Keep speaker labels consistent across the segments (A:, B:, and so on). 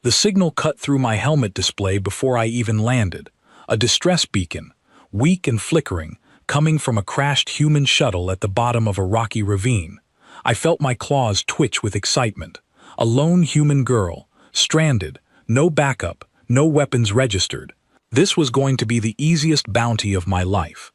A: The signal cut through my helmet display before I even landed. A distress beacon, weak and flickering, coming from a crashed human shuttle at the bottom of a rocky ravine. I felt my claws twitch with excitement. A lone human girl, stranded, no backup, no weapons registered. This was going to be the easiest bounty of my life.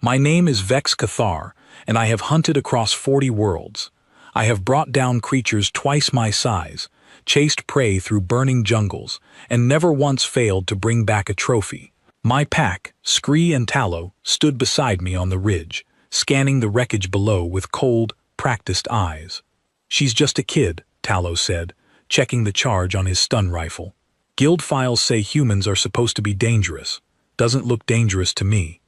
A: My name is Vex Cathar, and I have hunted across 40 worlds. I have brought down creatures twice my size, chased prey through burning jungles, and never once failed to bring back a trophy. My pack, Scree and Tallow, stood beside me on the ridge, scanning the wreckage below with cold, practiced eyes. "She's just a kid," Tallow said, checking the charge on his stun rifle. "Guild files say humans are supposed to be dangerous. Doesn't look dangerous to me."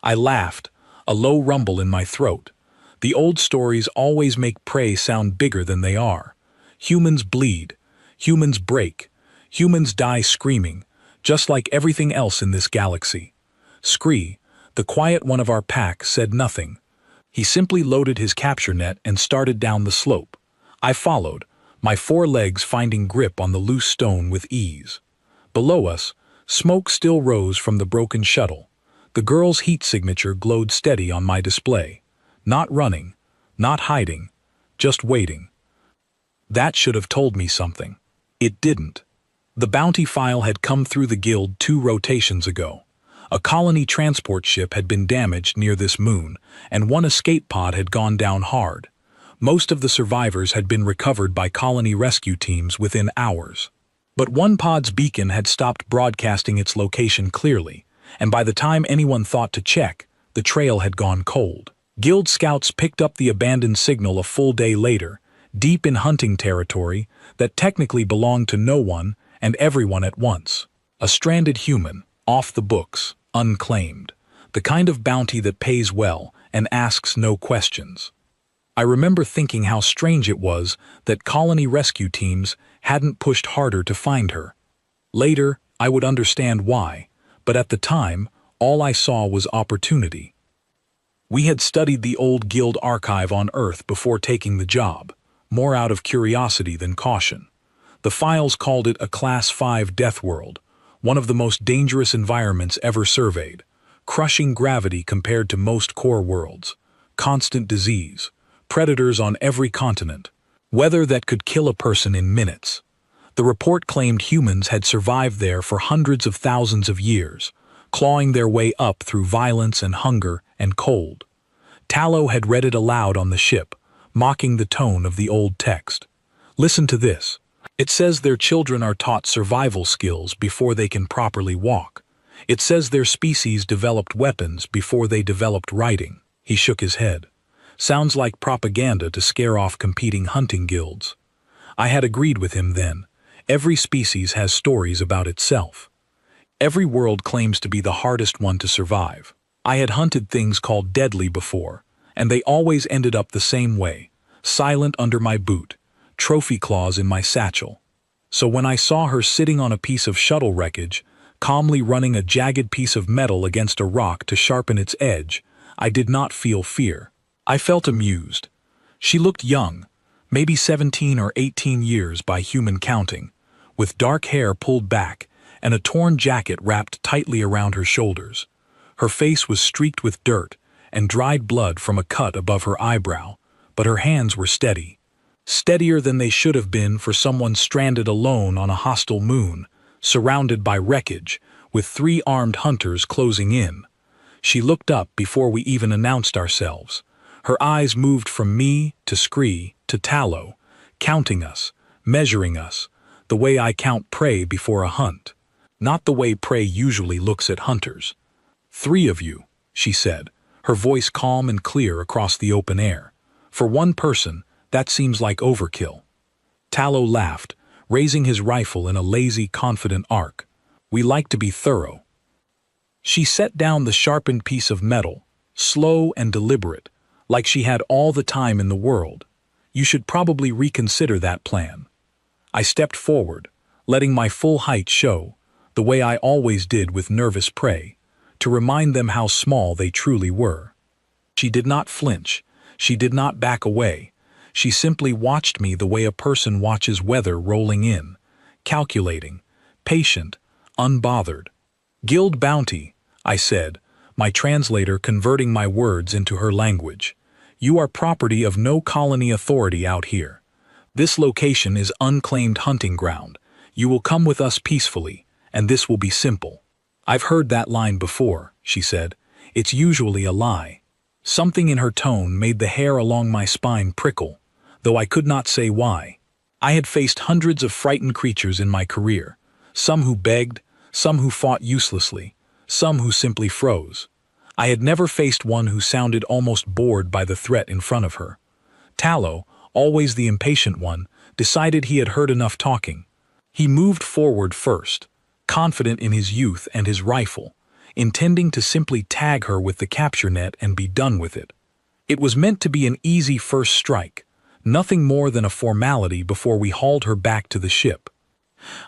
A: I laughed, a low rumble in my throat. The old stories always make prey sound bigger than they are. Humans bleed, humans break, humans die screaming, just like everything else in this galaxy. Scree, the quiet one of our pack, said nothing. He simply loaded his capture net and started down the slope. I followed, my 4 legs finding grip on the loose stone with ease. Below us, smoke still rose from the broken shuttle. The girl's heat signature glowed steady on my display. Not running, not hiding, just waiting. That should have told me something. It didn't. The bounty file had come through the guild 2 rotations ago. A colony transport ship had been damaged near this moon, and 1 escape pod had gone down hard. Most of the survivors had been recovered by colony rescue teams within hours. But 1 pod's beacon had stopped broadcasting its location clearly, and by the time anyone thought to check, the trail had gone cold. Guild scouts picked up the abandoned signal a full day later, deep in hunting territory that technically belonged to no one and everyone at once. A stranded human, off the books, unclaimed. The kind of bounty that pays well and asks no questions. I remember thinking how strange it was that colony rescue teams hadn't pushed harder to find her. Later, I would understand why, but at the time, all I saw was opportunity. We had studied the old guild archive on Earth before taking the job, more out of curiosity than caution. The files called it a Class 5 Deathworld, one of the most dangerous environments ever surveyed. Crushing gravity compared to most core worlds. Constant disease. Predators on every continent. Weather that could kill a person in minutes. The report claimed humans had survived there for hundreds of thousands of years, clawing their way up through violence and hunger and cold. Tallow had read it aloud on the ship, mocking the tone of the old text. "Listen to this. It says their children are taught survival skills before they can properly walk. It says their species developed weapons before they developed writing." He shook his head. Sounds like propaganda to scare off competing hunting guilds. I had agreed with him then. Every species has stories about itself. Every world claims to be the hardest one to survive. I had hunted things called deadly before, and they always ended up the same way, silent under my boot, trophy claws in my satchel. So when I saw her sitting on a piece of shuttle wreckage, calmly running a jagged piece of metal against a rock to sharpen its edge, I did not feel fear. I felt amused. She looked young, maybe 17 or 18 years by human counting, with dark hair pulled back and a torn jacket wrapped tightly around her shoulders. Her face was streaked with dirt and dried blood from a cut above her eyebrow, but her hands were steady. Steadier than they should have been for someone stranded alone on a hostile moon, surrounded by wreckage, with 3 armed hunters closing in. She looked up before we even announced ourselves. Her eyes moved from me to Scree to Tallow, counting us, measuring us, the way I count prey before a hunt. Not the way prey usually looks at hunters. "3 of you," she said, her voice calm and clear across the open air. "For 1 person, that seems like overkill." Tallow laughed, raising his rifle in a lazy, confident arc. "We like to be thorough." She set down the sharpened piece of metal, slow and deliberate, like she had all the time in the world. "You should probably reconsider that plan." I stepped forward, letting my full height show, the way I always did with nervous prey, to remind them how small they truly were. She did not flinch. She did not back away. She simply watched me the way a person watches weather rolling in, calculating, patient, unbothered. Guild bounty, I said, my translator converting my words into her language. You are property of no colony authority out here. This location is unclaimed hunting ground. You will come with us peacefully, and this will be simple. I've heard that line before, she said. It's usually a lie. Something in her tone made the hair along my spine prickle, though I could not say why. I had faced hundreds of frightened creatures in my career, some who begged, some who fought uselessly, some who simply froze. I had never faced one who sounded almost bored by the threat in front of her. Tallow, always the impatient one, decided he had heard enough talking. He moved forward first, confident in his youth and his rifle, intending to simply tag her with the capture net and be done with it. It was meant to be an easy first strike, nothing more than a formality before we hauled her back to the ship.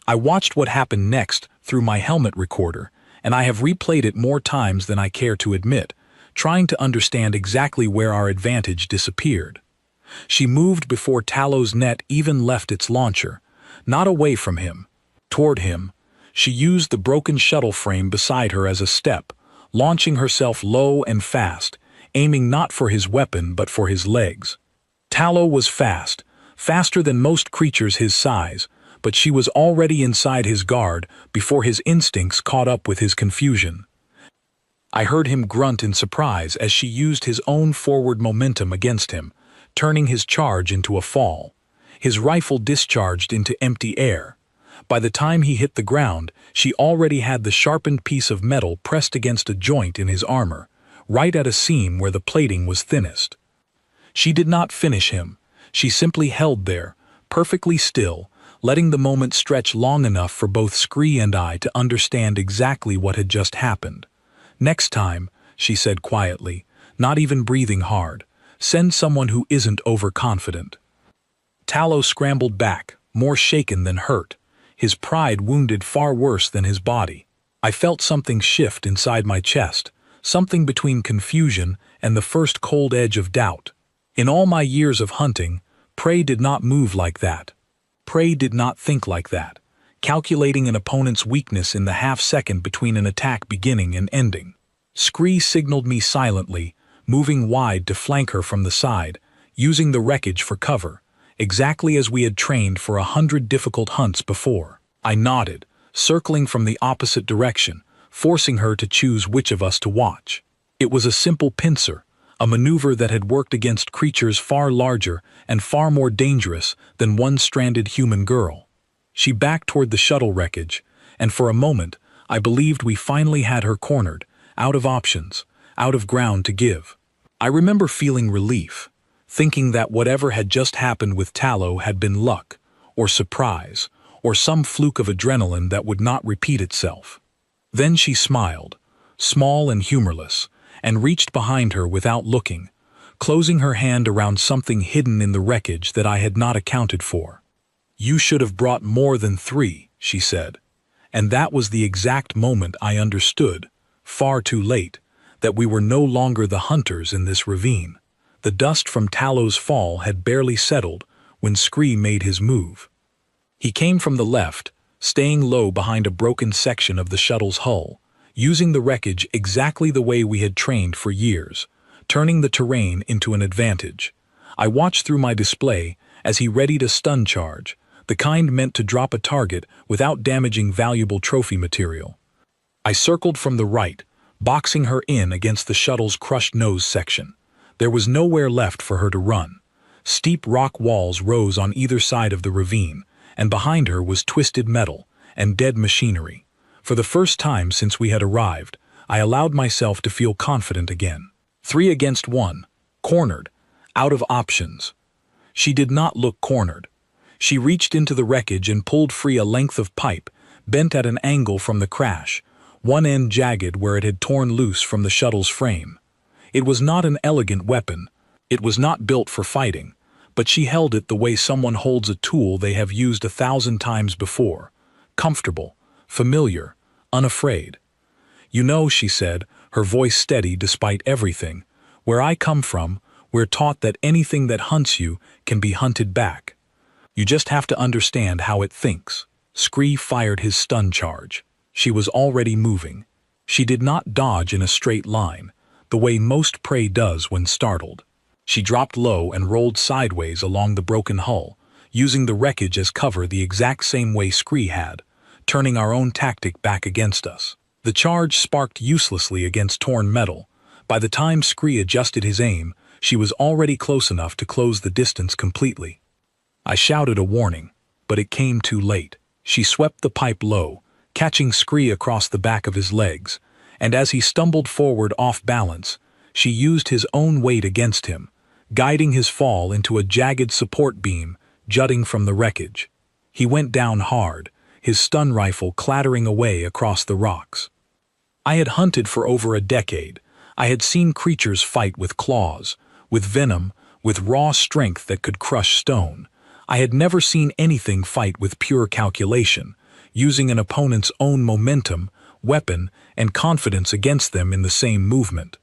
A: I watched what happened next through my helmet recorder, and I have replayed it more times than I care to admit, trying to understand exactly where our advantage disappeared. She moved before Tallow's net even left its launcher, not away from him, toward him. She used the broken shuttle frame beside her as a step, launching herself low and fast, aiming not for his weapon but for his legs. Tallow was fast, faster than most creatures his size, but she was already inside his guard before his instincts caught up with his confusion. I heard him grunt in surprise as she used his own forward momentum against him, turning his charge into a fall. His rifle discharged into empty air. By the time he hit the ground, she already had the sharpened piece of metal pressed against a joint in his armor, right at a seam where the plating was thinnest. She did not finish him. She simply held there, perfectly still, letting the moment stretch long enough for both Scree and I to understand exactly what had just happened. Next time, she said quietly, not even breathing hard, send someone who isn't overconfident. Tallow scrambled back, more shaken than hurt, his pride wounded far worse than his body. I felt something shift inside my chest, something between confusion and the first cold edge of doubt. In all my years of hunting, prey did not move like that. Prey did not think like that, calculating an opponent's weakness in the half-second between an attack beginning and ending. Scree signaled me silently, moving wide to flank her from the side, using the wreckage for cover, exactly as we had trained for 100 difficult hunts before. I nodded, circling from the opposite direction, forcing her to choose which of us to watch. It was a simple pincer, a maneuver that had worked against creatures far larger and far more dangerous than one stranded human girl. She backed toward the shuttle wreckage, and for a moment I believed we finally had her cornered, out of options, out of ground to give. I remember feeling relief, thinking that whatever had just happened with Tallow had been luck, or surprise, or some fluke of adrenaline that would not repeat itself. Then she smiled, small and humorless, and reached behind her without looking, closing her hand around something hidden in the wreckage that I had not accounted for. You should have brought more than 3, she said. And that was the exact moment I understood, far too late, that we were no longer the hunters in this ravine. The dust from Tallow's fall had barely settled when Scree made his move. He came from the left, staying low behind a broken section of the shuttle's hull, using the wreckage exactly the way we had trained for years, turning the terrain into an advantage. I watched through my display as he readied a stun charge, the kind meant to drop a target without damaging valuable trophy material. I circled from the right, boxing her in against the shuttle's crushed nose section. There was nowhere left for her to run. Steep rock walls rose on either side of the ravine, and behind her was twisted metal and dead machinery. For the first time since we had arrived, I allowed myself to feel confident again. 3 against 1, cornered, out of options. She did not look cornered. She reached into the wreckage and pulled free a length of pipe, bent at an angle from the crash, one end jagged where it had torn loose from the shuttle's frame. It was not an elegant weapon. It was not built for fighting, but she held it the way someone holds a tool they have used 1,000 times before, comfortable, familiar, unafraid. You know, she said, her voice steady despite everything, where I come from, we're taught that anything that hunts you can be hunted back. You just have to understand how it thinks. Scree fired his stun charge. She was already moving. She did not dodge in a straight line, the way most prey does when startled. She dropped low and rolled sideways along the broken hull, using the wreckage as cover the exact same way Scree had, turning our own tactic back against us. The charge sparked uselessly against torn metal. By the time Scree adjusted his aim, she was already close enough to close the distance completely. I shouted a warning, but it came too late. She swept the pipe low, catching Scree across the back of his legs, and as he stumbled forward off balance, she used his own weight against him, guiding his fall into a jagged support beam jutting from the wreckage. He went down hard, his stun rifle clattering away across the rocks. I had hunted for over a decade. I had seen creatures fight with claws, with venom, with raw strength that could crush stone. I had never seen anything fight with pure calculation, using an opponent's own momentum, weapon, and confidence against them in the same movement.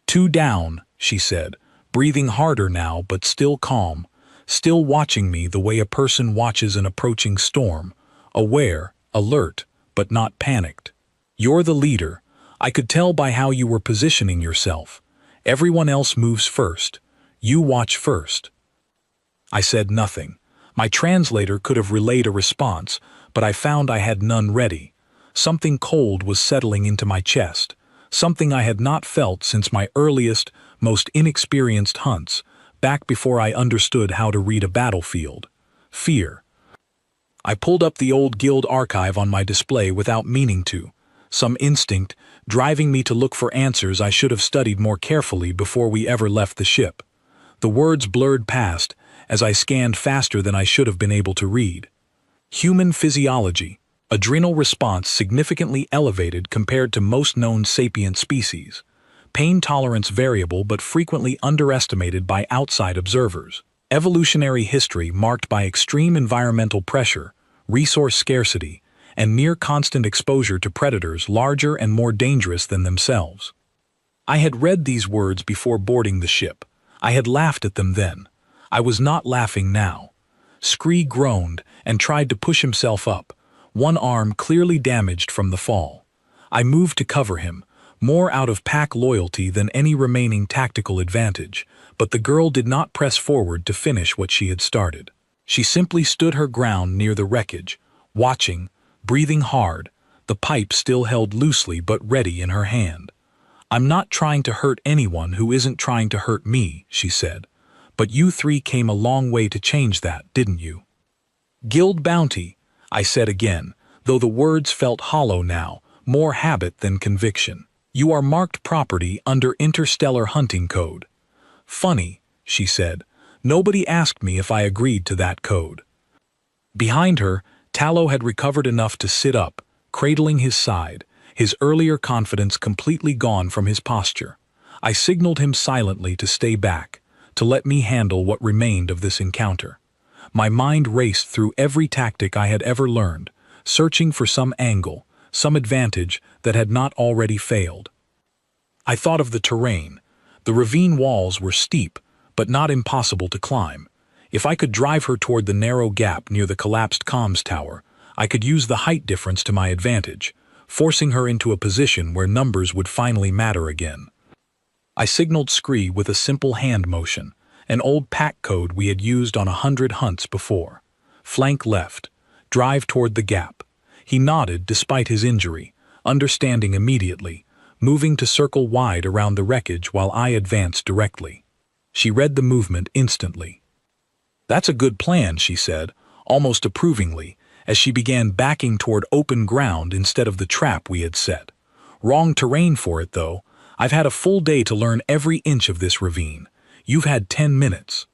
A: "Two down," she said, breathing harder now but still calm, still watching me the way a person watches an approaching storm, aware, alert, but not panicked. "You're the leader. I could tell by how you were positioning yourself. Everyone else moves first. You watch first." I said nothing. My translator could have relayed a response, but I found I had none ready. Something cold was settling into my chest, something I had not felt since my earliest, most inexperienced hunts, back before I understood how to read a battlefield. Fear. I pulled up the old guild archive on my display without meaning to, some instinct driving me to look for answers I should have studied more carefully before we ever left the ship. The words blurred past as I scanned faster than I should have been able to read. Human physiology. Adrenal response significantly elevated compared to most known sapient species. Pain tolerance variable but frequently underestimated by outside observers. Evolutionary history marked by extreme environmental pressure, resource scarcity, and near constant exposure to predators larger and more dangerous than themselves. I had read these words before boarding the ship. I had laughed at them then. I was not laughing now. Scree groaned and tried to push himself up, one arm clearly damaged from the fall. I moved to cover him, more out of pack loyalty than any remaining tactical advantage, but the girl did not press forward to finish what she had started. She simply stood her ground near the wreckage, watching, breathing hard, the pipe still held loosely but ready in her hand. "I'm not trying to hurt anyone who isn't trying to hurt me," she said. "But you three came a long way to change that, didn't you?" "Guild bounty," I said again, though the words felt hollow now, more habit than conviction. "You are marked property under Interstellar Hunting Code." "Funny," she said. "Nobody asked me if I agreed to that code." Behind her, Tallow had recovered enough to sit up, cradling his side, his earlier confidence completely gone from his posture. I signaled him silently to stay back, to let me handle what remained of this encounter. My mind raced through every tactic I had ever learned, searching for some angle, some advantage that had not already failed. I thought of the terrain. The ravine walls were steep, but not impossible to climb. If I could drive her toward the narrow gap near the collapsed comms tower, I could use the height difference to my advantage, forcing her into a position where numbers would finally matter again. I signaled Scree with a simple hand motion, an old pack code we had used on 100 hunts before. Flank left, drive toward the gap. He nodded despite his injury, understanding immediately, moving to circle wide around the wreckage while I advanced directly. She read the movement instantly. "That's a good plan," she said, almost approvingly, as she began backing toward open ground instead of the trap we had set. "Wrong terrain for it, though. I've had a full day to learn every inch of this ravine. You've had 10 minutes.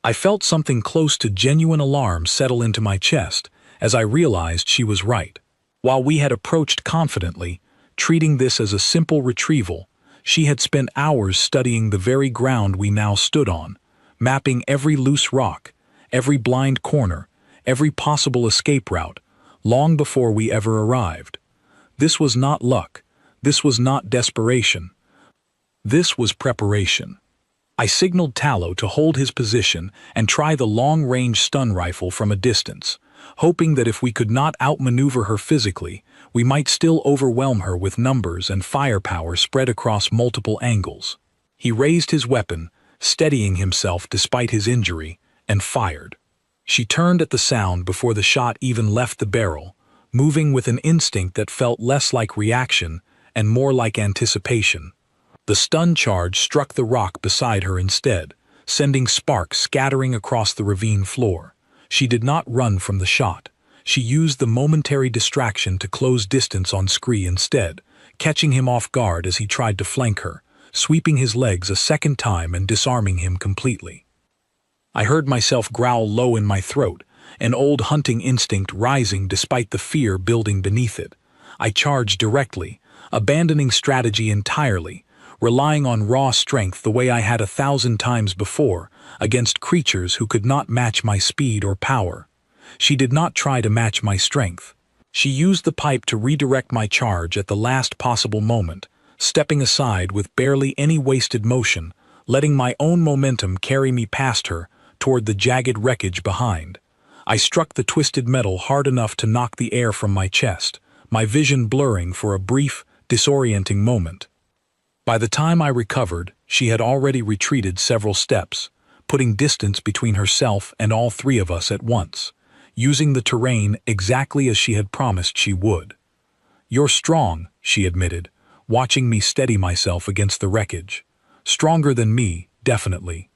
A: I felt something close to genuine alarm settle into my chest as I realized she was right. While we had approached confidently, treating this as a simple retrieval, she had spent hours studying the very ground we now stood on, mapping every loose rock, every blind corner, every possible escape route, long before we ever arrived. This was not luck. This was not desperation. This was preparation. I signaled Tallow to hold his position and try the long-range stun rifle from a distance, hoping that if we could not outmaneuver her physically, we might still overwhelm her with numbers and firepower spread across multiple angles. He raised his weapon, steadying himself despite his injury, and fired. She turned at the sound before the shot even left the barrel, moving with an instinct that felt less like reaction and more like anticipation. The stun charge struck the rock beside her instead, sending sparks scattering across the ravine floor. She did not run from the shot. She used the momentary distraction to close distance on Scree instead, catching him off guard as he tried to flank her, sweeping his legs a second time and disarming him completely. I heard myself growl low in my throat, an old hunting instinct rising despite the fear building beneath it. I charged directly, abandoning strategy entirely, relying on raw strength the way I had 1,000 times before, against creatures who could not match my speed or power. She did not try to match my strength. She used the pipe to redirect my charge at the last possible moment, stepping aside with barely any wasted motion, letting my own momentum carry me past her toward the jagged wreckage behind. I struck the twisted metal hard enough to knock the air from my chest, my vision blurring for a brief, disorienting moment. By the time I recovered, she had already retreated several steps, putting distance between herself and all three of us at once, using the terrain exactly as she had promised she would. "You're strong," she admitted, watching me steady myself against the wreckage. "Stronger than me, definitely.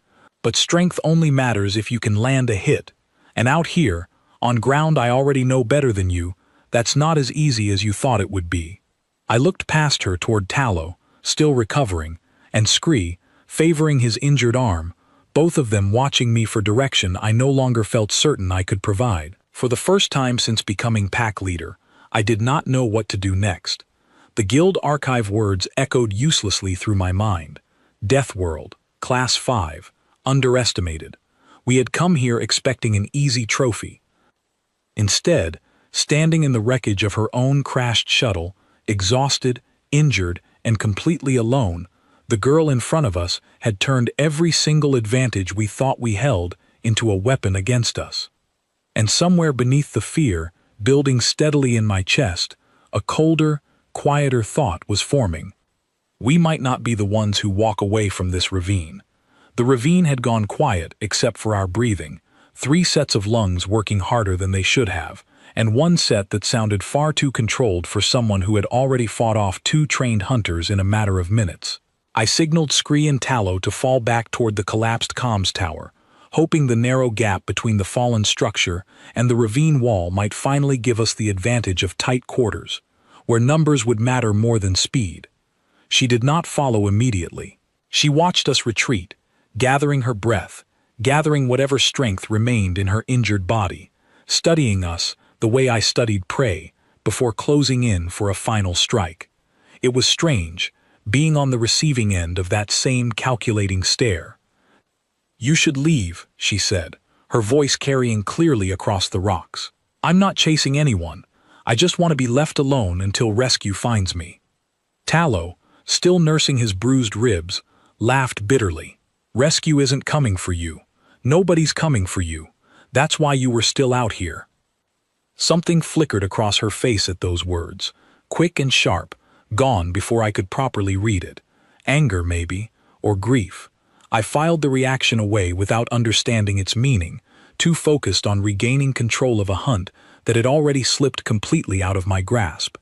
A: But strength only matters if you can land a hit. And out here, on ground I already know better than you, that's not as easy as you thought it would be." I looked past her toward Tallow, still recovering, and Scree, favoring his injured arm, both of them watching me for direction I no longer felt certain I could provide. For the first time since becoming pack leader, I did not know what to do next. The guild archive words echoed uselessly through my mind. Deathworld, Class 5, underestimated. We had come here expecting an easy trophy. Instead, standing in the wreckage of her own crashed shuttle, exhausted, injured, and completely alone, the girl in front of us had turned every single advantage we thought we held into a weapon against us. And somewhere beneath the fear, building steadily in my chest, a colder, quieter thought was forming. We might not be the ones who walk away from this ravine. The ravine had gone quiet except for our breathing, 3 sets of lungs working harder than they should have, and 1 set that sounded far too controlled for someone who had already fought off 2 trained hunters in a matter of minutes. I signaled Scree and Tallow to fall back toward the collapsed comms tower, hoping the narrow gap between the fallen structure and the ravine wall might finally give us the advantage of tight quarters, where numbers would matter more than speed. She did not follow immediately. She watched us retreat, gathering her breath, gathering whatever strength remained in her injured body, studying us the way I studied prey, before closing in for a final strike. It was strange, being on the receiving end of that same calculating stare. "You should leave," she said, her voice carrying clearly across the rocks. "I'm not chasing anyone. I just want to be left alone until rescue finds me." Tallow, still nursing his bruised ribs, laughed bitterly. "Rescue isn't coming for you. Nobody's coming for you. That's why you were still out here." Something flickered across her face at those words, quick and sharp, gone before I could properly read it. Anger, maybe, or grief. I filed the reaction away without understanding its meaning, too focused on regaining control of a hunt that had already slipped completely out of my grasp.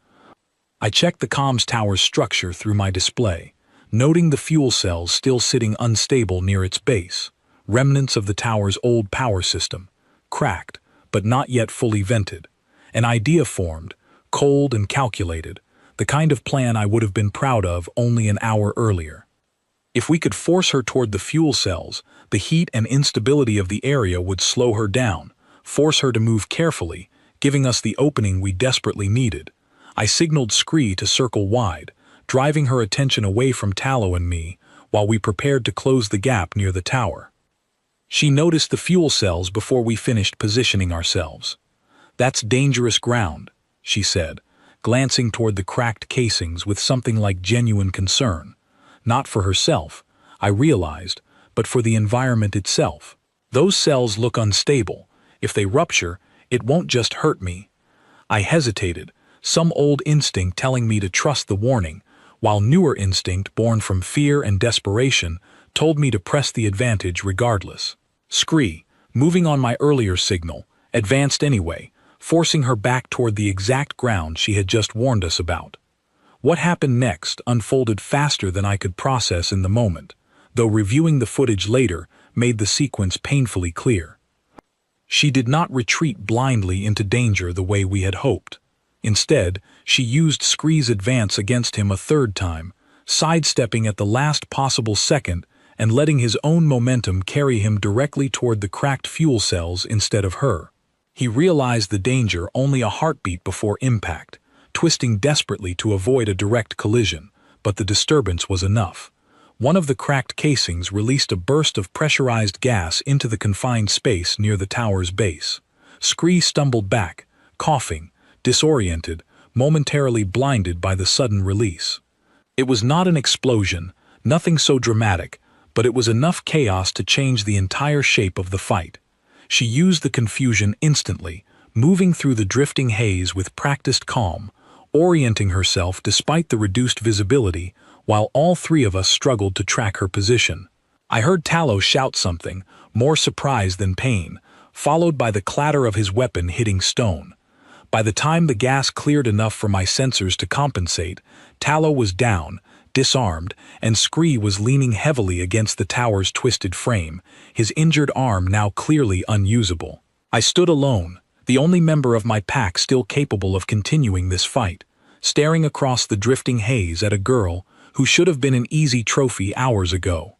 A: I checked the comms tower's structure through my display, noting the fuel cells still sitting unstable near its base, remnants of the tower's old power system, cracked, but not yet fully vented. An idea formed, cold and calculated, the kind of plan I would have been proud of only an hour earlier. If we could force her toward the fuel cells, the heat and instability of the area would slow her down, force her to move carefully, giving us the opening we desperately needed. I signaled Scree to circle wide, driving her attention away from Tallow and me, while we prepared to close the gap near the tower. She noticed the fuel cells before we finished positioning ourselves. "That's dangerous ground," she said, glancing toward the cracked casings with something like genuine concern. Not for herself, I realized, but for the environment itself. "Those cells look unstable. If they rupture, It won't just hurt me. I hesitated, some old instinct telling me to trust the warning, while newer instinct born from fear and desperation told me to press the advantage regardless. Scree, moving on my earlier signal, advanced anyway, forcing her back toward the exact ground she had just warned us about. What happened next unfolded faster than I could process in the moment, though reviewing the footage later made the sequence painfully clear. She did not retreat blindly into danger the way we had hoped. Instead, she used Scree's advance against him a third time, sidestepping at the last possible second and letting his own momentum carry him directly toward the cracked fuel cells instead of her. He realized the danger only a heartbeat before impact, twisting desperately to avoid a direct collision, but the disturbance was enough. One of the cracked casings released a burst of pressurized gas into the confined space near the tower's base. Scree stumbled back, coughing, disoriented, momentarily blinded by the sudden release. It was not an explosion, nothing so dramatic, but it was enough chaos to change the entire shape of the fight. She used the confusion instantly, moving through the drifting haze with practiced calm, orienting herself despite the reduced visibility, while all three of us struggled to track her position. I heard Tallow shout something, more surprise than pain, followed by the clatter of his weapon hitting stone. By the time the gas cleared enough for my sensors to compensate, Tallow was down, disarmed, and Scree was leaning heavily against the tower's twisted frame, his injured arm now clearly unusable. I stood alone, the only member of my pack still capable of continuing this fight, staring across the drifting haze at a girl who should have been an easy trophy hours ago.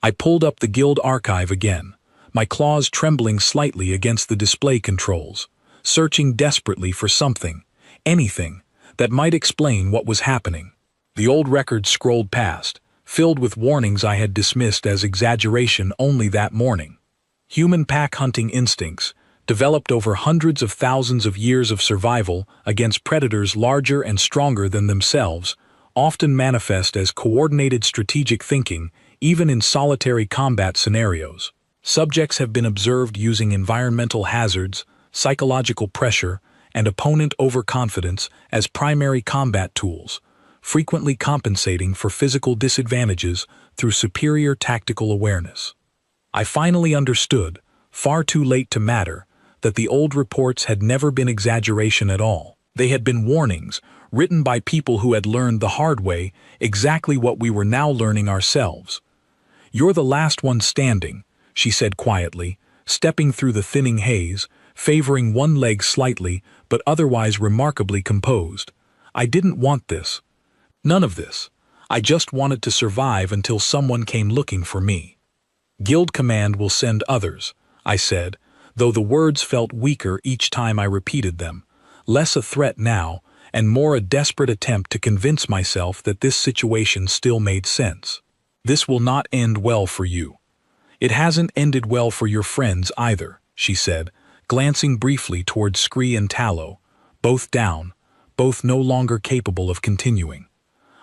A: I pulled up the guild archive again, my claws trembling slightly against the display controls, searching desperately for something, anything, that might explain what was happening. The old record scrolled past, filled with warnings I had dismissed as exaggeration only that morning. Human pack hunting instincts, developed over hundreds of thousands of years of survival against predators larger and stronger than themselves, often manifest as coordinated strategic thinking even in solitary combat scenarios. Subjects have been observed using environmental hazards, psychological pressure, and opponent overconfidence as primary combat tools, frequently compensating for physical disadvantages through superior tactical awareness. I finally understood, far too late to matter, that the old reports had never been exaggeration at all. They had been warnings, written by people who had learned the hard way exactly what we were now learning ourselves. "You're the last one standing," she said quietly, stepping through the thinning haze, favoring one leg slightly but otherwise remarkably composed. "I didn't want this. None of this. I just wanted to survive until someone came looking for me." "Guild Command will send others," I said, though the words felt weaker each time I repeated them, less a threat now, and more a desperate attempt to convince myself that this situation still made sense. "This will not end well for you. It hasn't ended well for your friends either," she said, glancing briefly toward Scree and Tallow, both down, both no longer capable of continuing.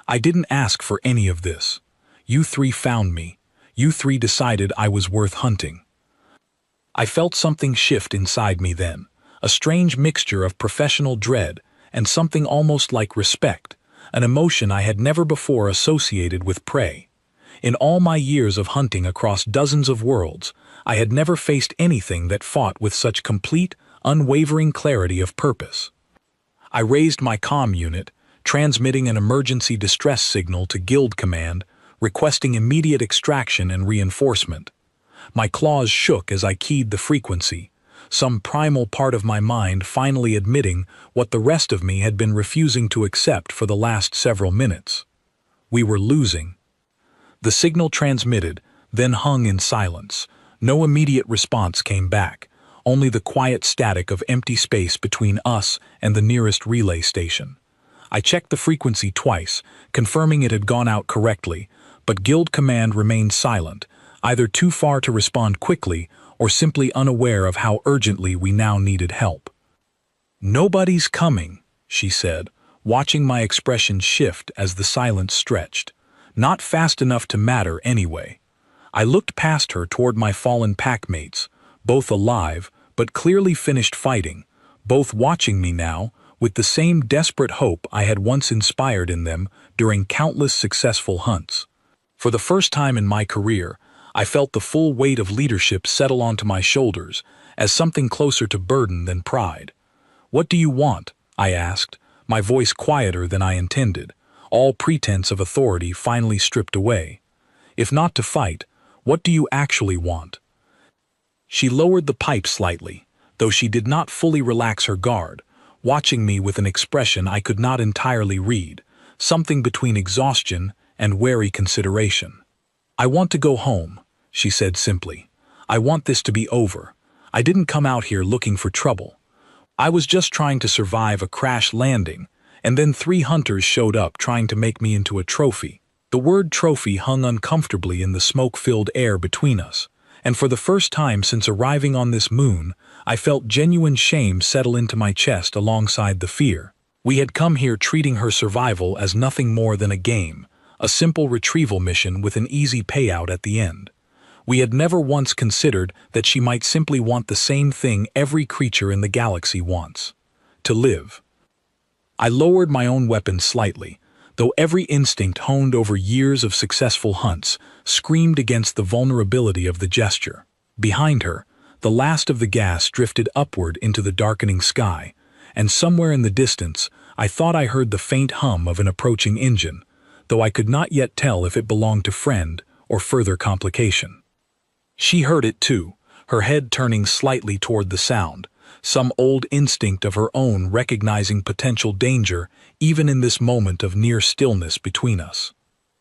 A: "I didn't ask for any of this. You three found me. You three decided I was worth hunting." I felt something shift inside me then, a strange mixture of professional dread and something almost like respect, an emotion I had never before associated with prey. In all my years of hunting across dozens of worlds, I had never faced anything that fought with such complete, unwavering clarity of purpose. I raised my comm unit, transmitting an emergency distress signal to Guild Command, requesting immediate extraction and reinforcement. My claws shook as I keyed the frequency, some primal part of my mind finally admitting what the rest of me had been refusing to accept for the last several minutes. We were losing. The signal transmitted, then hung in silence. No immediate response came back, only the quiet static of empty space between us and the nearest relay station. I checked the frequency twice, confirming it had gone out correctly, but Guild Command remained silent, either too far to respond quickly or simply unaware of how urgently we now needed help. "Nobody's coming," she said, watching my expression shift as the silence stretched. Not fast enough to matter anyway. I looked past her toward my fallen packmates, both alive but clearly finished fighting, both watching me now with the same desperate hope I had once inspired in them during countless successful hunts. For the first time in my career, I felt the full weight of leadership settle onto my shoulders as something closer to burden than pride. "What do you want?" I asked, my voice quieter than I intended, all pretense of authority finally stripped away. "If not to fight, what do you actually want?" She lowered the pipe slightly, though she did not fully relax her guard, watching me with an expression I could not entirely read, something between exhaustion and wary consideration. "I want to go home," she said simply. "I want this to be over. I didn't come out here looking for trouble. I was just trying to survive a crash landing, and then 3 hunters showed up trying to make me into a trophy." The word trophy hung uncomfortably in the smoke-filled air between us, and for the first time since arriving on this moon, I felt genuine shame settle into my chest alongside the fear. We had come here treating her survival as nothing more than a game, a simple retrieval mission with an easy payout at the end. We had never once considered that she might simply want the same thing every creature in the galaxy wants: to live. I lowered my own weapon slightly, though every instinct honed over years of successful hunts screamed against the vulnerability of the gesture. Behind her, the last of the gas drifted upward into the darkening sky, and somewhere in the distance I thought I heard the faint hum of an approaching engine, though I could not yet tell if it belonged to friend or further complication. She heard it too, her head turning slightly toward the sound, some old instinct of her own recognizing potential danger even in this moment of near stillness between us.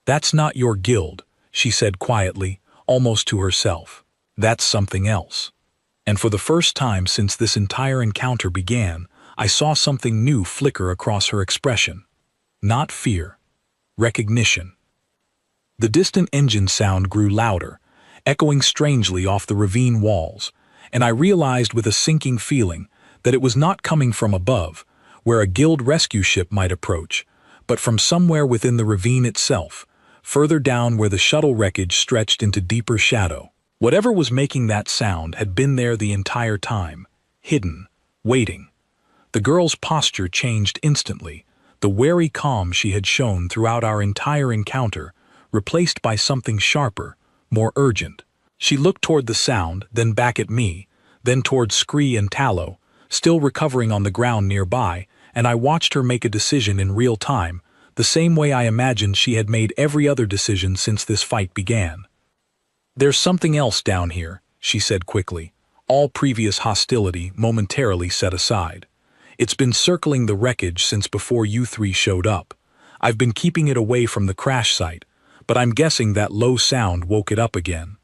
A: "That's not your guild," she said quietly, almost to herself. "That's something else." And for the first time since this entire encounter began, I saw something new flicker across her expression. Not fear. Recognition. The distant engine sound grew louder, echoing strangely off the ravine walls, and I realized with a sinking feeling that it was not coming from above, where a guild rescue ship might approach, but from somewhere within the ravine itself, further down where the shuttle wreckage stretched into deeper shadow. Whatever was making that sound had been there the entire time, hidden, waiting. The girl's posture changed instantly, the wary calm she had shown throughout our entire encounter, replaced by something sharper, more urgent. She looked toward the sound, then back at me, then toward Scree and Tallow, still recovering on the ground nearby, and I watched her make a decision in real time, the same way I imagined she had made every other decision since this fight began. "There's something else down here," she said quickly, all previous hostility momentarily set aside. "It's been circling the wreckage since before you 3 showed up. I've been keeping it away from the crash site, but I'm guessing that low sound woke it up again."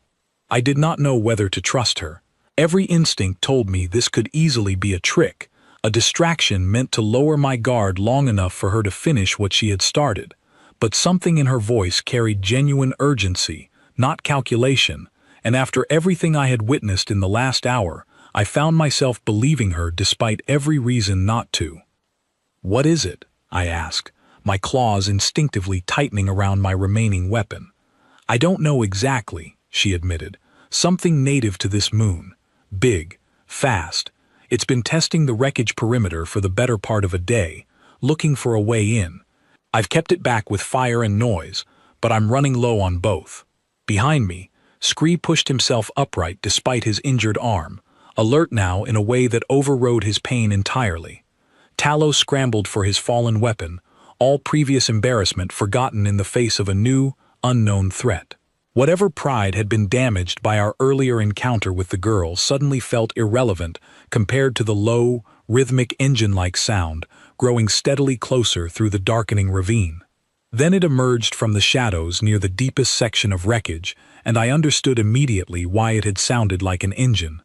A: I did not know whether to trust her. Every instinct told me this could easily be a trick, a distraction meant to lower my guard long enough for her to finish what she had started, but something in her voice carried genuine urgency, not calculation, and after everything I had witnessed in the last hour, I found myself believing her despite every reason not to. "What is it?" I asked, my claws instinctively tightening around my remaining weapon. "I don't know exactly," she admitted. "Something native to this moon. Big, fast. It's been testing the wreckage perimeter for the better part of a day, looking for a way in. I've kept it back with fire and noise, but I'm running low on both." Behind me, Scree pushed himself upright despite his injured arm, alert now in a way that overrode his pain entirely. Tallow scrambled for his fallen weapon, all previous embarrassment forgotten in the face of a new, unknown threat. Whatever pride had been damaged by our earlier encounter with the girl suddenly felt irrelevant compared to the low, rhythmic engine-like sound growing steadily closer through the darkening ravine. Then it emerged from the shadows near the deepest section of wreckage, and I understood immediately why it had sounded like an engine.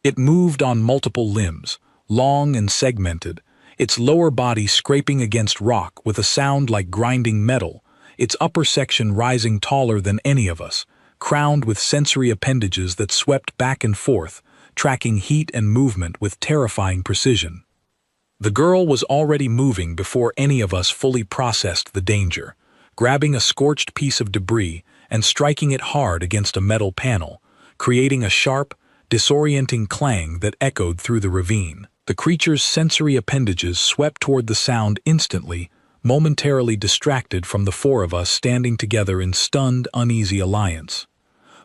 A: It moved on multiple limbs, long and segmented, its lower body scraping against rock with a sound like grinding metal, its upper section rising taller than any of us, crowned with sensory appendages that swept back and forth, tracking heat and movement with terrifying precision. The girl was already moving before any of us fully processed the danger, grabbing a scorched piece of debris and striking it hard against a metal panel, creating a sharp, disorienting clang that echoed through the ravine. The creature's sensory appendages swept toward the sound instantly, momentarily distracted from the four of us standing together in stunned, uneasy alliance.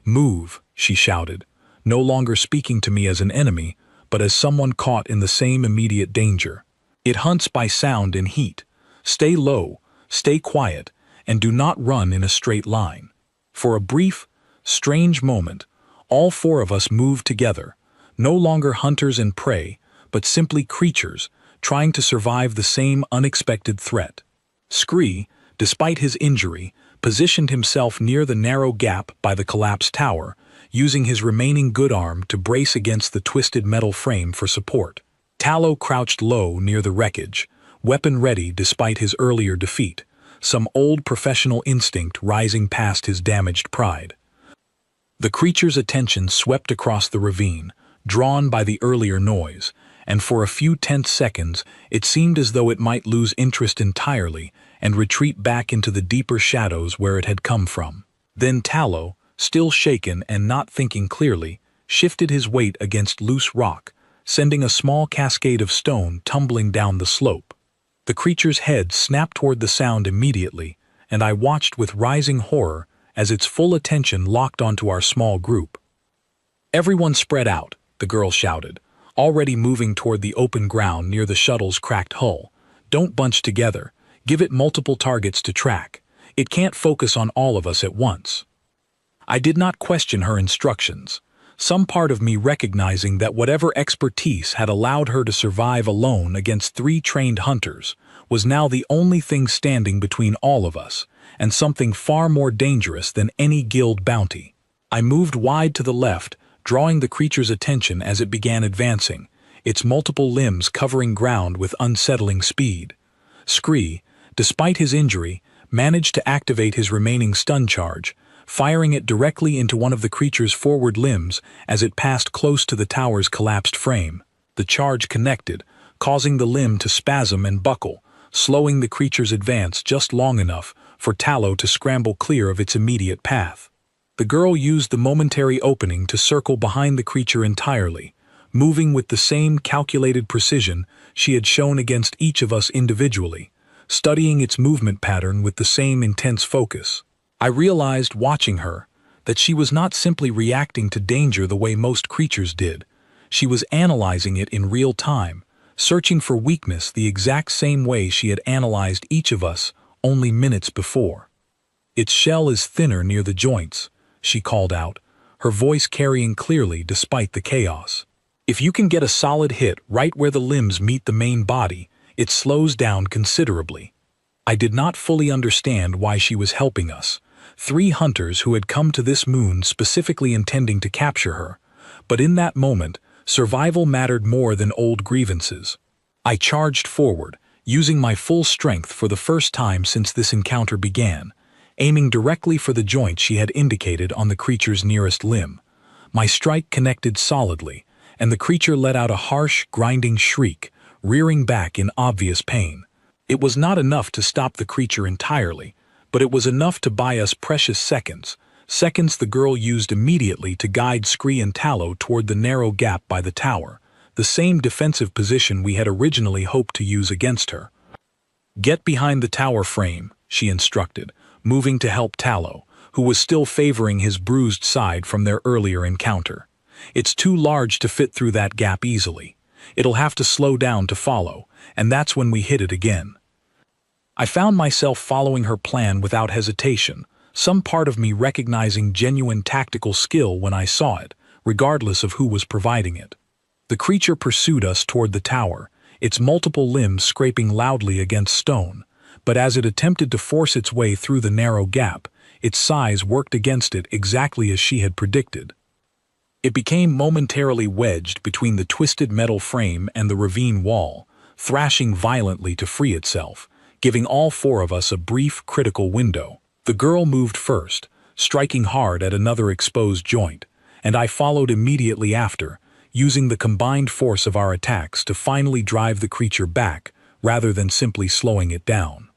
A: "Move," she shouted, no longer speaking to me as an enemy, but as someone caught in the same immediate danger. "It hunts by sound and heat. Stay low, stay quiet, and do not run in a straight line." For a brief, strange moment, all four of us moved together, no longer hunters and prey, but simply creatures, trying to survive the same unexpected threat. Scree, despite his injury, positioned himself near the narrow gap by the collapsed tower, using his remaining good arm to brace against the twisted metal frame for support. Tallow crouched low near the wreckage, weapon ready despite his earlier defeat, some old professional instinct rising past his damaged pride. The creature's attention swept across the ravine, drawn by the earlier noise, and for a few tense seconds it seemed as though it might lose interest entirely and retreat back into the deeper shadows where it had come from. Then Tallow, still shaken and not thinking clearly, shifted his weight against loose rock, sending a small cascade of stone tumbling down the slope. The creature's head snapped toward the sound immediately, and I watched with rising horror as its full attention locked onto our small group. "Everyone spread out," the girl shouted, already moving toward the open ground near the shuttle's cracked hull. "Don't bunch together. Give it multiple targets to track. It can't focus on all of us at once." I did not question her instructions, some part of me recognizing that whatever expertise had allowed her to survive alone against 3 trained hunters was now the only thing standing between all of us, and something far more dangerous than any guild bounty. I moved wide to the left, drawing the creature's attention as it began advancing, its multiple limbs covering ground with unsettling speed. Scree, despite his injury, managed to activate his remaining stun charge, firing it directly into one of the creature's forward limbs as it passed close to the tower's collapsed frame. The charge connected, causing the limb to spasm and buckle, slowing the creature's advance just long enough for Tallow to scramble clear of its immediate path. The girl used the momentary opening to circle behind the creature entirely, moving with the same calculated precision she had shown against each of us individually, studying its movement pattern with the same intense focus. I realized, watching her, that she was not simply reacting to danger the way most creatures did. She was analyzing it in real time, searching for weakness the exact same way she had analyzed each of us only minutes before. "Its shell is thinner near the joints," she called out, her voice carrying clearly despite the chaos. "If you can get a solid hit right where the limbs meet the main body, it slows down considerably." I did not fully understand why she was helping us, 3 hunters who had come to this moon specifically intending to capture her, but in that moment, survival mattered more than old grievances. I charged forward, using my full strength for the first time since this encounter began, aiming directly for the joint she had indicated on the creature's nearest limb. My strike connected solidly, and the creature let out a harsh, grinding shriek, rearing back in obvious pain. It was not enough to stop the creature entirely, but it was enough to buy us precious seconds, seconds the girl used immediately to guide Scree and Tallow toward the narrow gap by the tower, the same defensive position we had originally hoped to use against her. "Get behind the tower frame," she instructed, moving to help Tallow, who was still favoring his bruised side from their earlier encounter. "It's too large to fit through that gap easily. It'll have to slow down to follow, and that's when we hit it again." I found myself following her plan without hesitation, some part of me recognizing genuine tactical skill when I saw it, regardless of who was providing it. The creature pursued us toward the tower, its multiple limbs scraping loudly against stone, but as it attempted to force its way through the narrow gap, its size worked against it exactly as she had predicted. It became momentarily wedged between the twisted metal frame and the ravine wall, thrashing violently to free itself, giving all 4 of us a brief, critical window. The girl moved first, striking hard at another exposed joint, and I followed immediately after, using the combined force of our attacks to finally drive the creature back rather than simply slowing it down.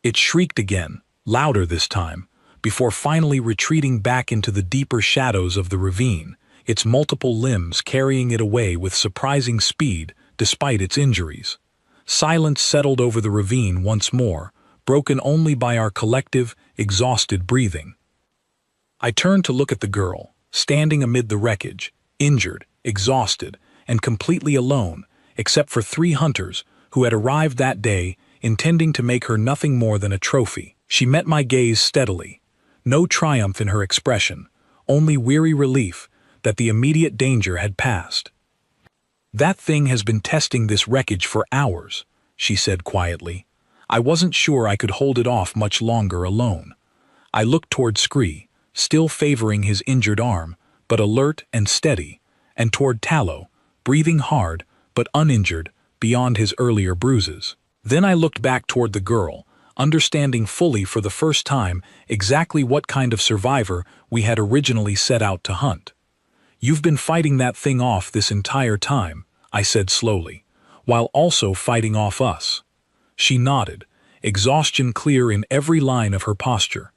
A: It shrieked again, louder this time, before finally retreating back into the deeper shadows of the ravine, its multiple limbs carrying it away with surprising speed despite its injuries. Silence settled over the ravine once more, broken only by our collective, exhausted breathing. I turned to look at the girl, standing amid the wreckage, injured, exhausted, and completely alone, except for 3 hunters who had arrived that day, intending to make her nothing more than a trophy. She met my gaze steadily. No triumph in her expression, only weary relief that the immediate danger had passed. "That thing has been testing this wreckage for hours," she said quietly. "I wasn't sure I could hold it off much longer alone." I looked toward Scree, still favoring his injured arm, but alert and steady, and toward Tallow, breathing hard, but uninjured, beyond his earlier bruises. Then I looked back toward the girl, understanding fully for the first time exactly what kind of survivor we had originally set out to hunt. "You've been fighting that thing off this entire time," I said slowly, "while also fighting off us." She nodded, exhaustion clear in every line of her posture.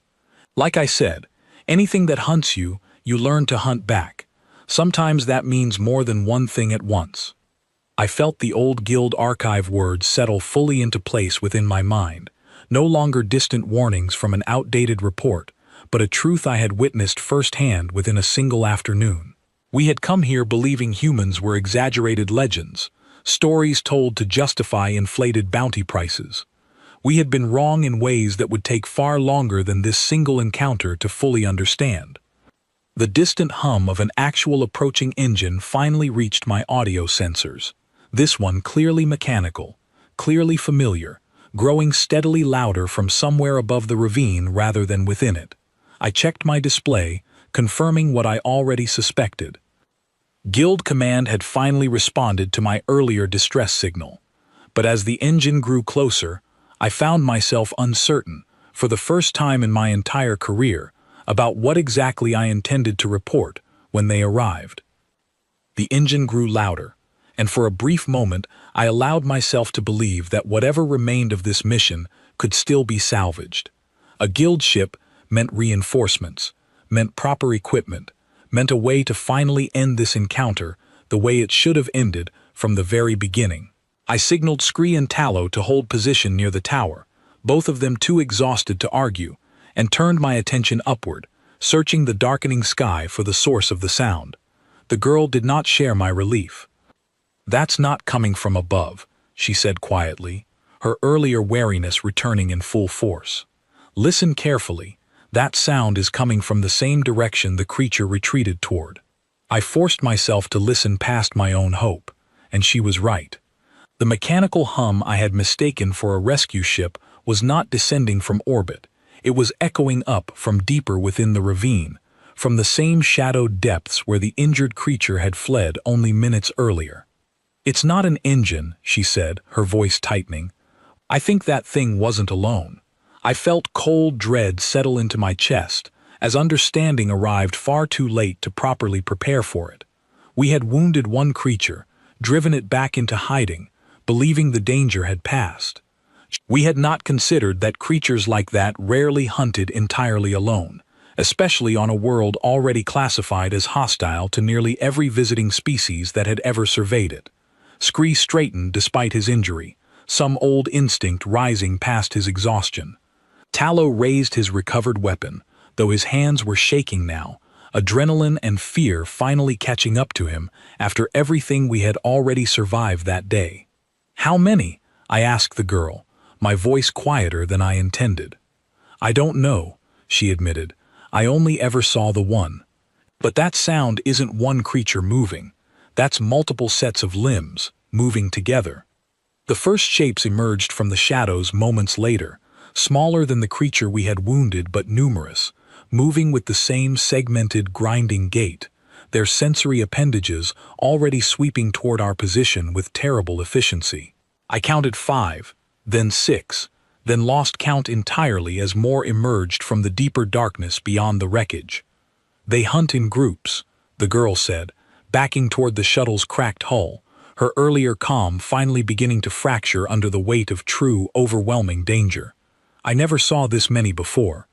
A: "Like I said, anything that hunts you, you learn to hunt back. Sometimes that means more than one thing at once." I felt the old guild archive words settle fully into place within my mind, no longer distant warnings from an outdated report, but a truth I had witnessed firsthand within a single afternoon. We had come here believing humans were exaggerated legends, stories told to justify inflated bounty prices. We had been wrong in ways that would take far longer than this single encounter to fully understand. The distant hum of an actual approaching engine finally reached my audio sensors. This one clearly mechanical, clearly familiar, growing steadily louder from somewhere above the ravine rather than within it. I checked my display, confirming what I already suspected. Guild Command had finally responded to my earlier distress signal. But as the engine grew closer, I found myself uncertain, for the first time in my entire career, about what exactly I intended to report when they arrived. The engine grew louder, and for a brief moment I allowed myself to believe that whatever remained of this mission could still be salvaged. A guild ship meant reinforcements, meant proper equipment, meant a way to finally end this encounter the way it should have ended from the very beginning. I signaled Scree and Tallow to hold position near the tower, both of them too exhausted to argue, and turned my attention upward, searching the darkening sky for the source of the sound. The girl did not share my relief. "That's not coming from above," she said quietly, her earlier wariness returning in full force. "Listen carefully. That sound is coming from the same direction the creature retreated toward." I forced myself to listen past my own hope, and she was right. The mechanical hum I had mistaken for a rescue ship was not descending from orbit. It was echoing up from deeper within the ravine, from the same shadowed depths where the injured creature had fled only minutes earlier. "It's not an engine," she said, her voice tightening. "I think that thing wasn't alone." I felt cold dread settle into my chest, as understanding arrived far too late to properly prepare for it. We had wounded one creature, driven it back into hiding, believing the danger had passed. We had not considered that creatures like that rarely hunted entirely alone, especially on a world already classified as hostile to nearly every visiting species that had ever surveyed it. Scree straightened despite his injury, some old instinct rising past his exhaustion. Tallow raised his recovered weapon, though his hands were shaking now, adrenaline and fear finally catching up to him after everything we had already survived that day. "How many?" I asked the girl, my voice quieter than I intended. "I don't know," she admitted. "I only ever saw the one. But that sound isn't one creature moving. That's multiple sets of limbs, moving together." The first shapes emerged from the shadows moments later, smaller than the creature we had wounded but numerous, moving with the same segmented, grinding gait, their sensory appendages already sweeping toward our position with terrible efficiency. I counted 5, then 6, then lost count entirely as more emerged from the deeper darkness beyond the wreckage. "They hunt in groups," the girl said, backing toward the shuttle's cracked hull, her earlier calm finally beginning to fracture under the weight of true, overwhelming danger. "I never saw this many before.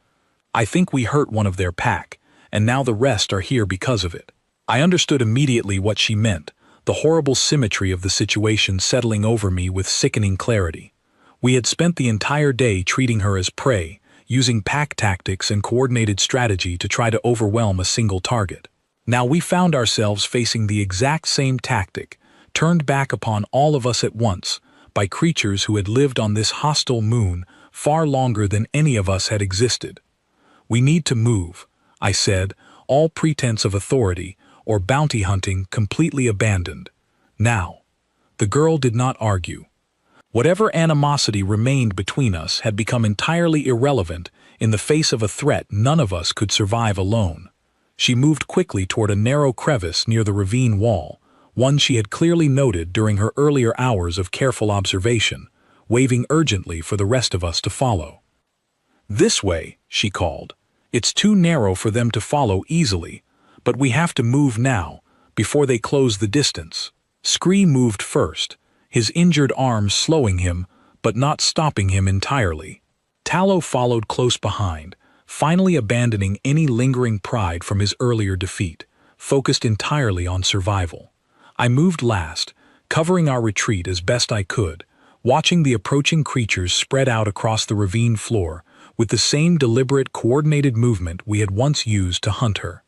A: I think we hurt one of their pack, and now the rest are here because of it." I understood immediately what she meant, the horrible symmetry of the situation settling over me with sickening clarity. We had spent the entire day treating her as prey, using pack tactics and coordinated strategy to try to overwhelm a single target. Now we found ourselves facing the exact same tactic, turned back upon all of us at once, by creatures who had lived on this hostile moon far longer than any of us had existed. "We need to move," I said, all pretense of authority or bounty hunting completely abandoned. Now, the girl did not argue. Whatever animosity remained between us had become entirely irrelevant in the face of a threat none of us could survive alone. She moved quickly toward a narrow crevice near the ravine wall, one she had clearly noted during her earlier hours of careful observation, waving urgently for the rest of us to follow. "This way," she called. "It's too narrow for them to follow easily, but we have to move now, before they close the distance." Scree moved first, his injured arm slowing him, but not stopping him entirely. Tallow followed close behind, finally abandoning any lingering pride from his earlier defeat, focused entirely on survival. I moved last, covering our retreat as best I could, watching the approaching creatures spread out across the ravine floor with the same deliberate, coordinated movement we had once used to hunt her.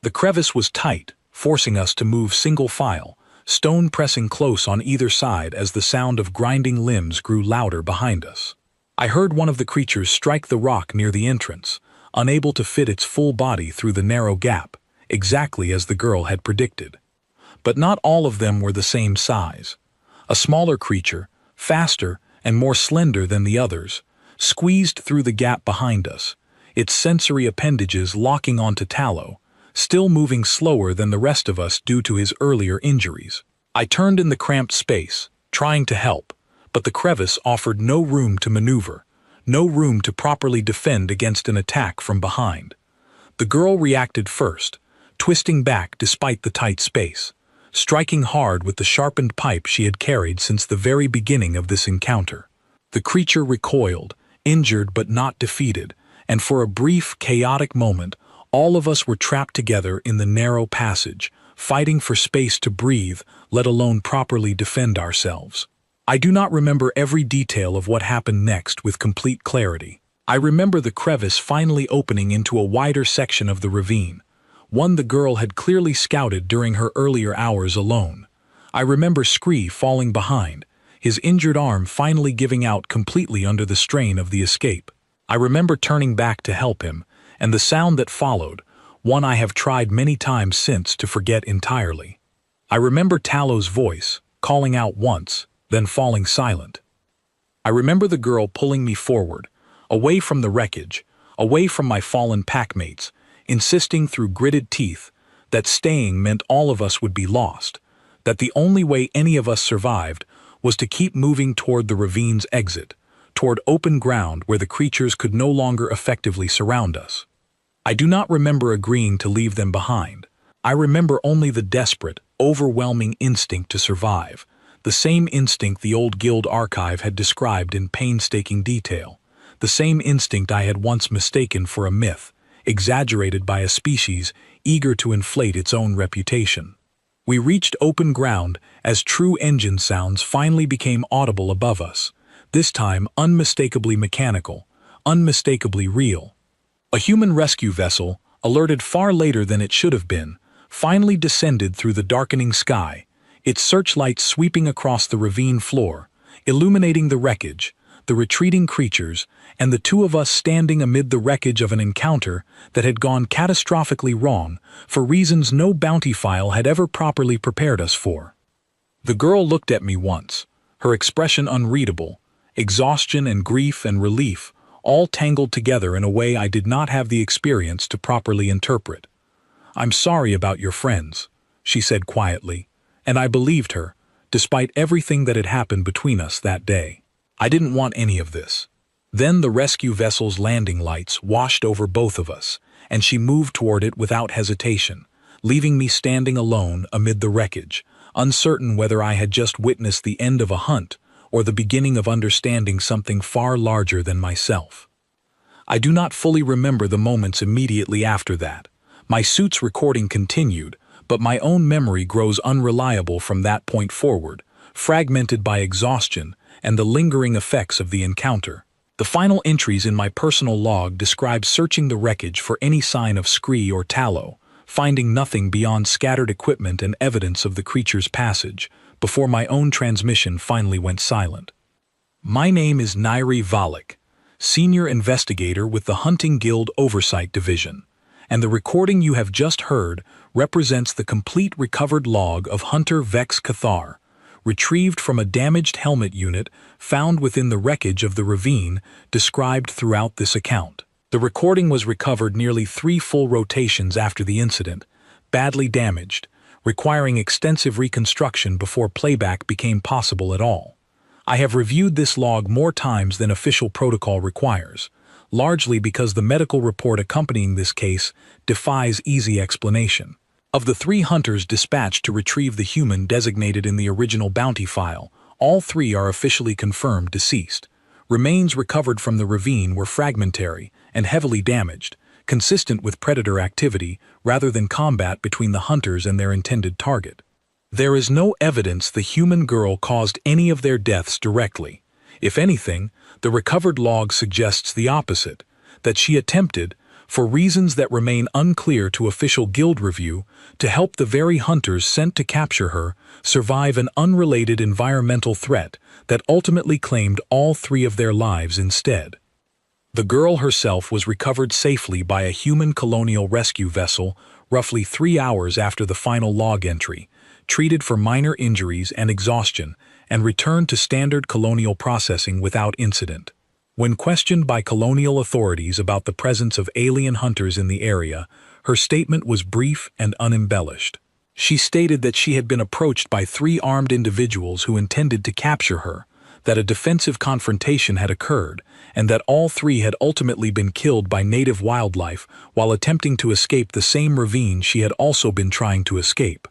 A: The crevice was tight, forcing us to move single file, stone pressing close on either side as the sound of grinding limbs grew louder behind us. I heard one of the creatures strike the rock near the entrance, unable to fit its full body through the narrow gap, exactly as the girl had predicted. But not all of them were the same size. A smaller creature, faster and more slender than the others, squeezed through the gap behind us, its sensory appendages locking onto Tallow, still moving slower than the rest of us due to his earlier injuries. I turned in the cramped space, trying to help, but the crevice offered no room to maneuver, no room to properly defend against an attack from behind. The girl reacted first, twisting back despite the tight space, striking hard with the sharpened pipe she had carried since the very beginning of this encounter. The creature recoiled, injured but not defeated, and for a brief, chaotic moment, all of us were trapped together in the narrow passage, fighting for space to breathe, let alone properly defend ourselves. I do not remember every detail of what happened next with complete clarity. I remember the crevice finally opening into a wider section of the ravine, one the girl had clearly scouted during her earlier hours alone. I remember Scree falling behind, his injured arm finally giving out completely under the strain of the escape. I remember turning back to help him, and the sound that followed, one I have tried many times since to forget entirely. I remember Tallow's voice, calling out once, then falling silent. I remember the girl pulling me forward, away from the wreckage, away from my fallen packmates, insisting through gritted teeth that staying meant all of us would be lost, that the only way any of us survived was to keep moving toward the ravine's exit, toward open ground where the creatures could no longer effectively surround us. I do not remember agreeing to leave them behind. I remember only the desperate, overwhelming instinct to survive, the same instinct the old guild archive had described in painstaking detail, the same instinct I had once mistaken for a myth, exaggerated by a species eager to inflate its own reputation. We reached open ground as true engine sounds finally became audible above us, this time unmistakably mechanical, unmistakably real. A human rescue vessel, alerted far later than it should have been, finally descended through the darkening sky, its searchlights sweeping across the ravine floor, illuminating the wreckage, the retreating creatures, and the two of us standing amid the wreckage of an encounter that had gone catastrophically wrong for reasons no bounty file had ever properly prepared us for. The girl looked at me once, her expression unreadable, exhaustion and grief and relief all tangled together in a way I did not have the experience to properly interpret. "I'm sorry about your friends," she said quietly, and I believed her, despite everything that had happened between us that day. I didn't want any of this. Then the rescue vessel's landing lights washed over both of us, and she moved toward it without hesitation, leaving me standing alone amid the wreckage, uncertain whether I had just witnessed the end of a hunt or the beginning of understanding something far larger than myself. I do not fully remember the moments immediately after that. My suit's recording continued, but my own memory grows unreliable from that point forward, fragmented by exhaustion and the lingering effects of the encounter. The final entries in my personal log describe searching the wreckage for any sign of scree or tallow, finding nothing beyond scattered equipment and evidence of the creature's passage, before my own transmission finally went silent. My name is Nairi Valak, Senior Investigator with the Hunting Guild Oversight Division, and the recording you have just heard represents the complete recovered log of Hunter Vex Cathar, retrieved from a damaged helmet unit found within the wreckage of the ravine described throughout this account. The recording was recovered nearly 3 full rotations after the incident, badly damaged, requiring extensive reconstruction before playback became possible at all. I have reviewed this log more times than official protocol requires, largely because the medical report accompanying this case defies easy explanation. Of the 3 hunters dispatched to retrieve the human designated in the original bounty file, all 3 are officially confirmed deceased. Remains recovered from the ravine were fragmentary and heavily damaged, consistent with predator activity rather than combat between the hunters and their intended target. There is no evidence the human girl caused any of their deaths directly. If anything, the recovered log suggests the opposite, that she attempted, for reasons that remain unclear to official guild review, to help the very hunters sent to capture her survive an unrelated environmental threat that ultimately claimed all 3 of their lives instead. The girl herself was recovered safely by a human colonial rescue vessel roughly 3 hours after the final log entry, treated for minor injuries and exhaustion, and returned to standard colonial processing without incident. When questioned by colonial authorities about the presence of alien hunters in the area, her statement was brief and unembellished. She stated that she had been approached by 3 armed individuals who intended to capture her, that a defensive confrontation had occurred, and that all 3 had ultimately been killed by native wildlife while attempting to escape the same ravine she had also been trying to escape.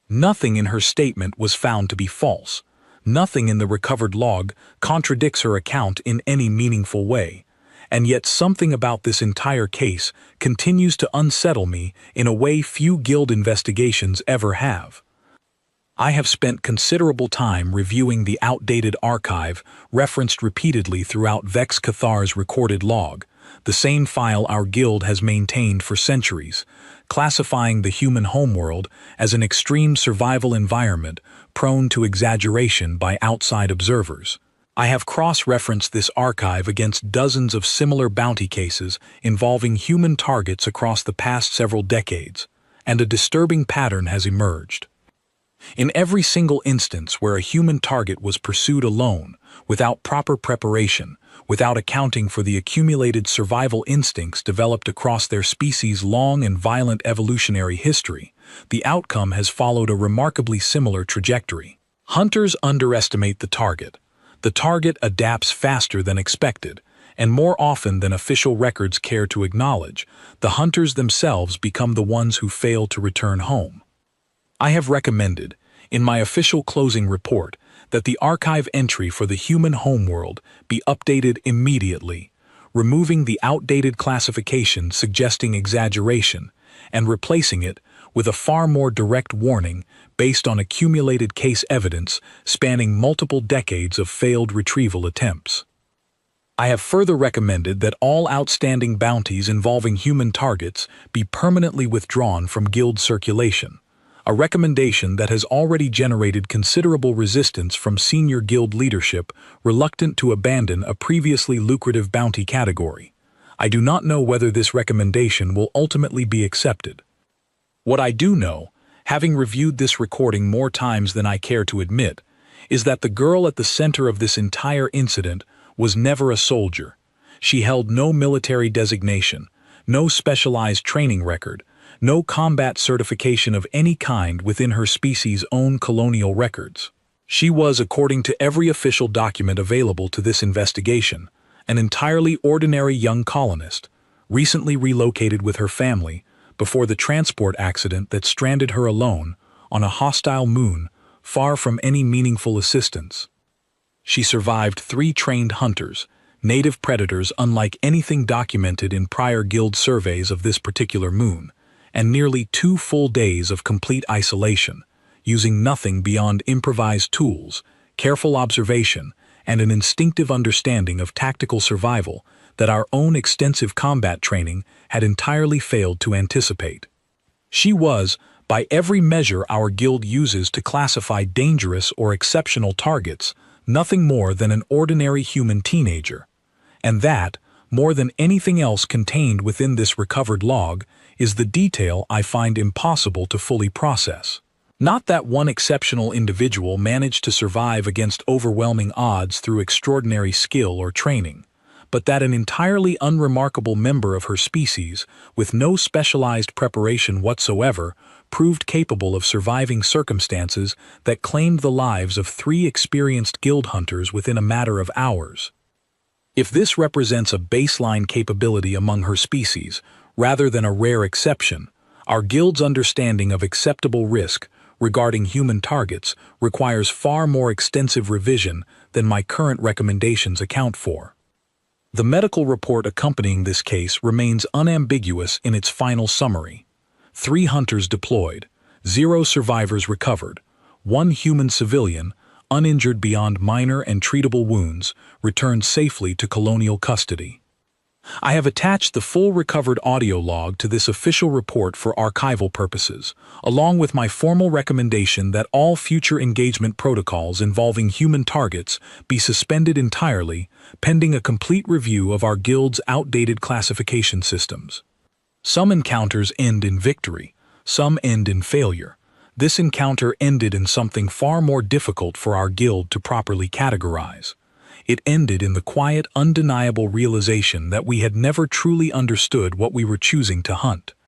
A: Nothing in her statement was found to be false. Nothing in the recovered log contradicts her account in any meaningful way, and yet something about this entire case continues to unsettle me in a way few guild investigations ever have. I have spent considerable time reviewing the outdated archive referenced repeatedly throughout Vex Cathar's recorded log, the same file our guild has maintained for centuries, classifying the human homeworld as an extreme survival environment prone to exaggeration by outside observers. I have cross-referenced this archive against dozens of similar bounty cases involving human targets across the past several decades, and a disturbing pattern has emerged. In every single instance where a human target was pursued alone, without proper preparation, without accounting for the accumulated survival instincts developed across their species' long and violent evolutionary history, the outcome has followed a remarkably similar trajectory. Hunters underestimate the target. The target adapts faster than expected, and more often than official records care to acknowledge, the hunters themselves become the ones who fail to return home. I have recommended, in my official closing report, that the archive entry for the human homeworld be updated immediately, removing the outdated classification suggesting exaggeration and replacing it with a far more direct warning based on accumulated case evidence spanning multiple decades of failed retrieval attempts. I have further recommended that all outstanding bounties involving human targets be permanently withdrawn from guild circulation, a recommendation that has already generated considerable resistance from senior guild leadership reluctant to abandon a previously lucrative bounty category. I do not know whether this recommendation will ultimately be accepted. What I do know, having reviewed this recording more times than I care to admit, is that the girl at the center of this entire incident was never a soldier. She held no military designation, no specialized training record, no combat certification of any kind within her species' own colonial records. She was, according to every official document available to this investigation, an entirely ordinary young colonist, recently relocated with her family before the transport accident that stranded her alone on a hostile moon far from any meaningful assistance. She survived 3 trained hunters, native predators unlike anything documented in prior guild surveys of this particular moon, and nearly 2 full days of complete isolation, using nothing beyond improvised tools, careful observation, and an instinctive understanding of tactical survival that our own extensive combat training had entirely failed to anticipate. She was, by every measure our guild uses to classify dangerous or exceptional targets, nothing more than an ordinary human teenager. And that, more than anything else contained within this recovered log, is the detail I find impossible to fully process. Not that one exceptional individual managed to survive against overwhelming odds through extraordinary skill or training, but that an entirely unremarkable member of her species, with no specialized preparation whatsoever, proved capable of surviving circumstances that claimed the lives of 3 experienced guild hunters within a matter of hours. If this represents a baseline capability among her species, rather than a rare exception, our guild's understanding of acceptable risk regarding human targets requires far more extensive revision than my current recommendations account for. The medical report accompanying this case remains unambiguous in its final summary. 3 hunters deployed, 0 survivors recovered, 1 human civilian, uninjured beyond minor and treatable wounds, returned safely to colonial custody. I have attached the full recovered audio log to this official report for archival purposes, along with my formal recommendation that all future engagement protocols involving human targets be suspended entirely, pending a complete review of our guild's outdated classification systems. Some encounters end in victory, some end in failure. This encounter ended in something far more difficult for our guild to properly categorize. It ended in the quiet, undeniable realization that we had never truly understood what we were choosing to hunt.